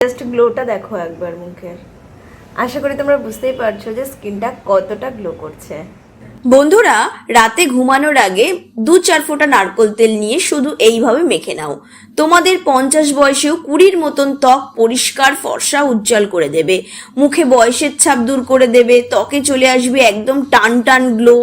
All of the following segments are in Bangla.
জাস্ট গ্লোটা দেখো একবার মুখের। আশা করি তোমরা বুঝতেই পারছো যে স্কিনটা কতটা গ্লো করছে। বন্ধুরা, রাতে ঘুমানোর আগে 2-4 ফোঁটা নারকোল তেল নিয়ে শুধু এইভাবে মেখে নাও। তোমাদের 50 বয়সেও 20-র মতন ত্বক পরিষ্কার, ফর্সা, উজ্জ্বল করে দেবে। মুখে বয়সের ছাপ দূর করে দেবে। ত্বকে চলে আসবে একদম টান টান গ্লো,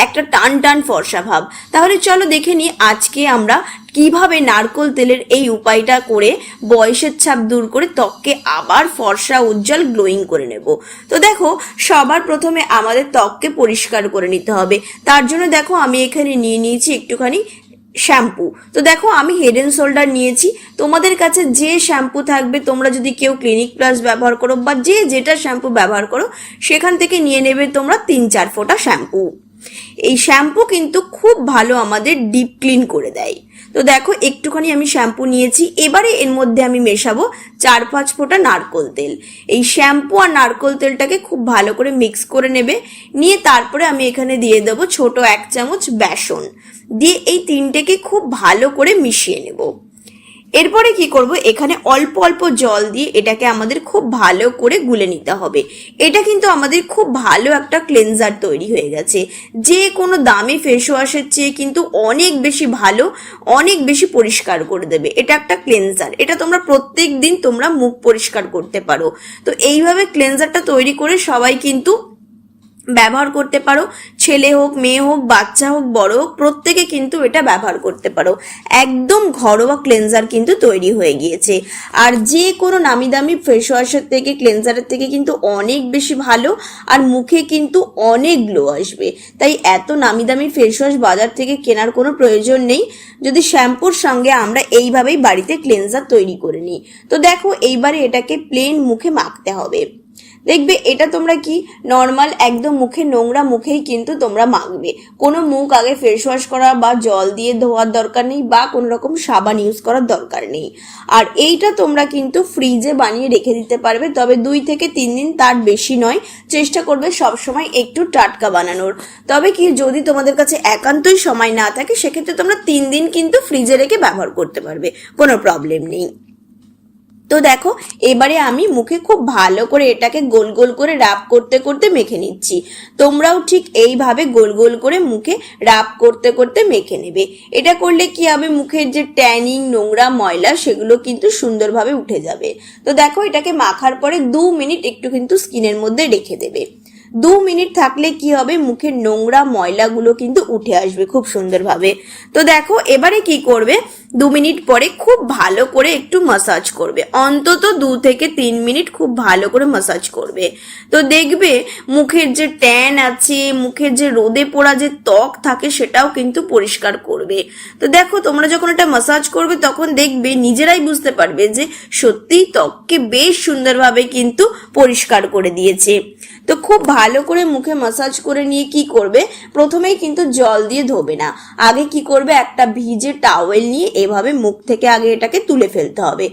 একটা টান টান ফর্সা ভাব। তাহলে চলো দেখে নিই আজকে আমরা কিভাবে নারকোল তেলের এই উপায়টা করে বয়সের ছাপ দূর করে ত্বককে আবার ফর্সা, উজ্জ্বল, গ্লোয়িং করে নেব। তো দেখো, সবার প্রথমে আমাদের ত্বককে পরিষ্কার করে নিতে হবে। তার জন্য দেখো আমি এখানে নিয়ে নিয়েছি একটুখানি শ্যাম্পু। তো দেখো আমি হেড এন্ড শোল্ডার নিয়েছি। তোমাদের কাছে যে শ্যাম্পু থাকবে, তোমরা যদি কেউ ক্লিনিক প্লাস ব্যবহার করো বা যে যেটা শ্যাম্পু ব্যবহার করো, সেখান থেকে নিয়ে নেবে তোমরা 3-4 ফোঁটা শ্যাম্পু। এই শ্যাম্পু কিন্তু খুব ভালো আমাদের ডিপ ক্লিন করে দেয়। তো দেখো একটুখানি আমি শ্যাম্পু নিয়েছি। এবারে এর মধ্যে আমি মেশাবো 4-5 ফোঁটা নারকোল তেল। এই শ্যাম্পু আর নারকোল তেলটাকে খুব ভালো করে মিক্স করে নেবে। নিয়ে তারপরে আমি এখানে দিয়ে দেবো ছোট 1 চামচ বেসন। দিয়ে এই তিনটেকে খুব ভালো করে মিশিয়ে নেব। এরপরে কি করব, এখানে অল্প অল্প জল দিয়ে এটাকে আমাদের খুব ভালো করে গুলে নিতে হবে। এটা কিন্তু আমাদের খুব ভালো একটা ক্লেনজার তৈরি হয়ে গেছে। যে কোনো দামি ফেস ওয়াশের চেয়ে কিন্তু অনেক বেশি ভালো, অনেক বেশি পরিষ্কার করে দেবে। এটা একটা ক্লেনজার। এটা তোমরা প্রত্যেক দিন তোমরা মুখ পরিষ্কার করতে পারো। তো এইভাবে ক্লেনজারটা তৈরি করে সবাই কিন্তু ব্যবহার করতে পারো। ছেলে হোক, মেয়ে হোক, বাচ্চা হোক, বড় হোক, প্রত্যেকে কিন্তু এটা ব্যবহার করতে পারো। একদম ঘরোয়া ক্লেনজার কিন্তু তৈরি হয়ে গিয়েছে। আর যে কোনো নামি দামি ফেস ওয়াশের থেকে, ক্লেনজারের থেকে কিন্তু অনেক বেশি ভালো। আর মুখে কিন্তু অনেক গ্লো আসবে। তাই এত নামি দামি ফেস ওয়াশ বাজার থেকে কেনার কোনো প্রয়োজন নেই। যদি শ্যাম্পুর সঙ্গে আমরা এইভাবেই বাড়িতে ক্লেনজার তৈরি করে নিই। তো দেখো এইবারে এটাকে প্লেন মুখে মাখতে হবে। দেখবে এটা তোমরা কি নর্মাল একদম মুখে নোংরা মুখেই কিন্তু তোমরা মাখবে। কোনো মুখ আগে ফেস ওয়াশ করা বা জল দিয়ে ধোয়ার দরকার নেই, বা কোনো রকম সাবান ইউজ করার দরকার নেই। আর এইটা তোমরা কিন্তু ফ্রিজে বানিয়ে রেখে দিতে পারবে, তবে 2 থেকে 3 দিন, তার বেশি নয়। চেষ্টা করবে সবসময় একটু টাটকা বানানোর। তবে কি, যদি তোমাদের কাছে একান্তই সময় না থাকে, সেক্ষেত্রে তোমরা 3 দিন কিন্তু ফ্রিজে রেখে ব্যবহার করতে পারবে, কোনো প্রবলেম নেই। তো দেখো এবারে আমি মুখে খুব ভালো করে এটাকে গোল গোল করে রাব করতে করতে মেখে নিচ্ছি। তোমরাও ঠিক এইভাবে গোল গোল করে মুখে রাব করতে করতে মেখে নেবে। এটা করলে কি হবে, মুখের যে ট্যানিং, নোংরা, ময়লা, সেগুলো কিন্তু সুন্দরভাবে উঠে যাবে। তো দেখো এটাকে মাখার পরে 2 মিনিট একটু কিন্তু স্কিনের মধ্যে রেখে দেবে। 2 মিনিট থাকলে কি হবে, মুখের নোংরা ময়লাগুলো কিন্তু উঠে আসবে খুব সুন্দরভাবে। তো দেখো এবারে কি করবে, 2 মিনিট পরে খুব ভালো করে একটু মাসাজ করবে। অন্তত 2 থেকে 3 মিনিট খুব ভালো করে মাসাজ করবে। তো দেখবে মুখের যে ট্যান আছে, মুখের যে রোদে পোড়া যে ত্বক থাকে, সেটাও কিন্তু পরিষ্কার করবে। তো দেখো তোমরা যখন এটা মাসাজ করবে, তখন দেখবে নিজেরাই বুঝতে পারবে যে সত্যিই ত্বককে বেশ সুন্দরভাবে কিন্তু পরিষ্কার করে দিয়েছে। তো খুব ভালো করে মুখে মাসাজ করে নিয়ে কি করবে, প্রথমেই কিন্তু জল দিয়ে ধোবে না। আগে কি করবে, একটা ভিজে টাওয়েল নিয়ে এভাবে মুখ থেকে আগে এটাকে তুলে ফেলতে হবে।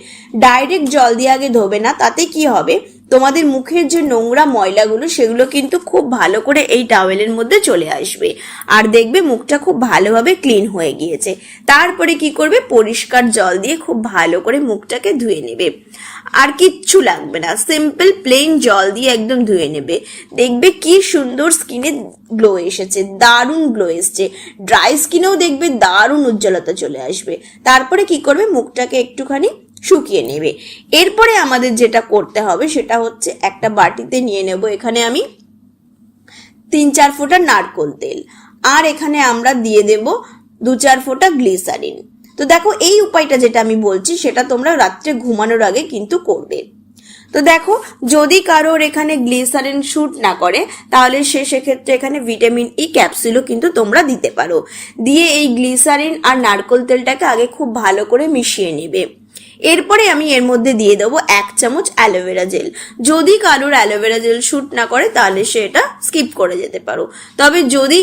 ডাইরেক্ট জল দিয়ে আগে ধোবে না। তাতে কি হবে, তোমাদের মুখের যে নোংরা ময়লাগুলো, সেগুলো কিন্তু খুব ভালো করে এই টাওয়েলের মধ্যে চলে আসবে। আর দেখবে মুখটা খুব ভালোভাবে ক্লিন হয়ে গিয়েছে। তারপরে কি করবে, পরিষ্কার জল দিয়ে খুব ভালো করে মুখটাকে ধুয়ে নেবে। আর কিচ্ছু লাগবে না, সিম্পল প্লেন জল দিয়ে একদম ধুয়ে নেবে। দেখবে কি সুন্দর স্কিনে গ্লো এসেছে, দারুণ গ্লো এসছে। ড্রাই স্কিনেও দেখবে দারুণ উজ্জ্বলতা চলে আসবে। তারপরে কি করবে, মুখটাকে একটুখানি শুকিয়ে নেবে। এরপরে আমাদের যেটা করতে হবে সেটা হচ্ছে, একটা বাটিতে নিয়ে নেব এখানে আমি 3-4 ফোঁটা নারকোল তেল। আর এখানে আমরা দিয়ে দেব 2-4 ফোঁটা গ্লিসারিন। তো দেখো এই উপায়টা যেটা আমি বলছি, সেটা তোমরা রাত্রে ঘুমানোর আগে কিন্তু করবে। তো দেখো যদি কারোর এখানে গ্লিসারিন শুট না করে, তাহলে সেক্ষেত্রে এখানে ভিটামিন ই ক্যাপসুলও কিন্তু তোমরা দিতে পারো। দিয়ে এই গ্লিসারিন আর নারকোল তেলটাকে আগে খুব ভালো করে মিশিয়ে নেবে। এরপরে আমি এর মধ্যে দিয়ে দেবো 1 চামচ অ্যালোভেরা জেল। যদি কারোর অ্যালোভেরা জেল শুট না করে, তাহলে সে এটা স্কিপ করে যেতে পারো। তবে যদি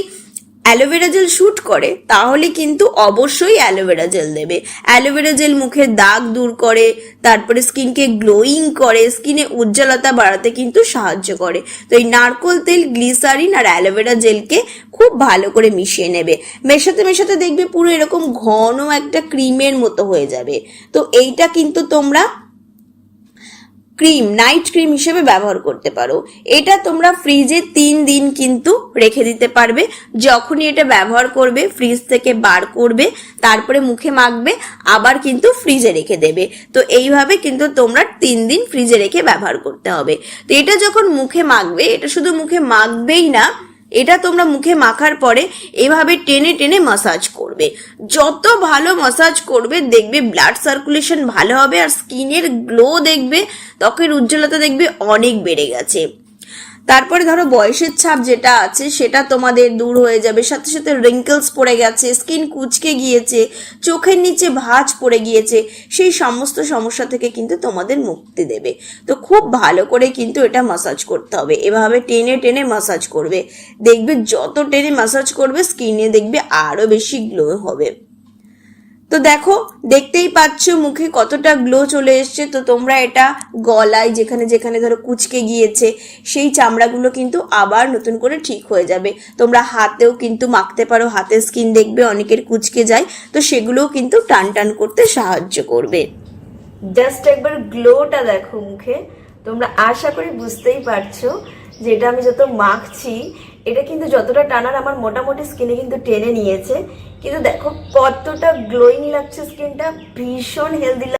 অ্যালোভেরা জেল শুট করে, তাহলে কিন্তু অবশ্যই অ্যালোভেরা জেল দেবে। অ্যালোভেরা জেল মুখের দাগ দূর করে, তারপরে স্কিনকে গ্লোয়িং করে, স্কিনে উজ্জ্বলতা বাড়াতে কিন্তু সাহায্য করে। তো এই নারকোল তেল, গ্লিসারিন আর অ্যালোভেরা জেলকে খুব ভালো করে মিশিয়ে নেবে। মেশাতে মেশাতে দেখবে পুরো এরকম ঘন একটা ক্রিমের মতো হয়ে যাবে। তো এইটা কিন্তু তোমরা ক্রিম, নাইট ক্রিম হিসেবে ব্যবহার করতে পারো। এটা তোমরা ফ্রিজে 3 দিন কিন্তু রেখে দিতে পারবে। যখনই এটা ব্যবহার করবে ফ্রিজ থেকে বার করবে, তারপরে মুখে মাখবে, আবার কিন্তু ফ্রিজে রেখে দেবে। তো এইভাবে কিন্তু তোমরা 3 দিন ফ্রিজে রেখে ব্যবহার করতে হবে। তো এটা যখন মুখে মাখবে, এটা শুধু মুখে মাখবেই না, এটা তোমরা মুখে মাখার পরে এভাবে টেনে টেনে মাসাজ করবে। যত ভালো মাসাজ করবে দেখবে ব্লাড সার্কুলেশন ভালো হবে, আর স্কিনের গ্লো দেখবে, ত্বকের উজ্জ্বলতা দেখবে অনেক বেড়ে গেছে। তারপরে ধরো বয়সের ছাপ যেটা আছে সেটা তোমাদের দূর হয়ে যাবে, সাথে সাথে রিঙ্কেলস পড়ে গেছে, স্কিন কুচকে গিয়েছে, চোখের নিচে ভাঁজ পড়ে গিয়েছে, সেই সমস্ত সমস্যা থেকে কিন্তু তোমাদের মুক্তি দেবে। তো খুব ভালো করে কিন্তু এটা মাসাজ করতে হবে, এভাবে টেনে টেনে মাসাজ করবে। দেখবে যত টেনে মাসাজ করবে স্কিনে দেখবে আরো বেশি গ্লো হবে। তো দেখো, দেখতেই পাচ্ছ মুখে কতটা গ্লো চলে এসছে। তো তোমরা এটা গলায় যেখানে যেখানে ধরো কুচকে গিয়েছে সেই চামড়াগুলো কিন্তু আবার নতুন করে ঠিক হয়ে যাবে। তোমরা হাতেও কিন্তু মাখতে পারো, হাতের স্কিন দেখবে অনেকের কুচকে যায়, তো সেগুলোও কিন্তু টান টান করতে সাহায্য করবে। জাস্ট একবার গ্লোটা দেখো মুখে, তোমরা আশা করি বুঝতেই পারছো যে এটা আমি যত মাখছি এটা কিন্তু যতটা টানার আমার মোটামুটি স্কিনে কিন্তু টেনে নিয়েছে। কিন্তু দেখো কতটা গ্লোয়িং লাগছে স্কিনটা, ভীষণ হেলদি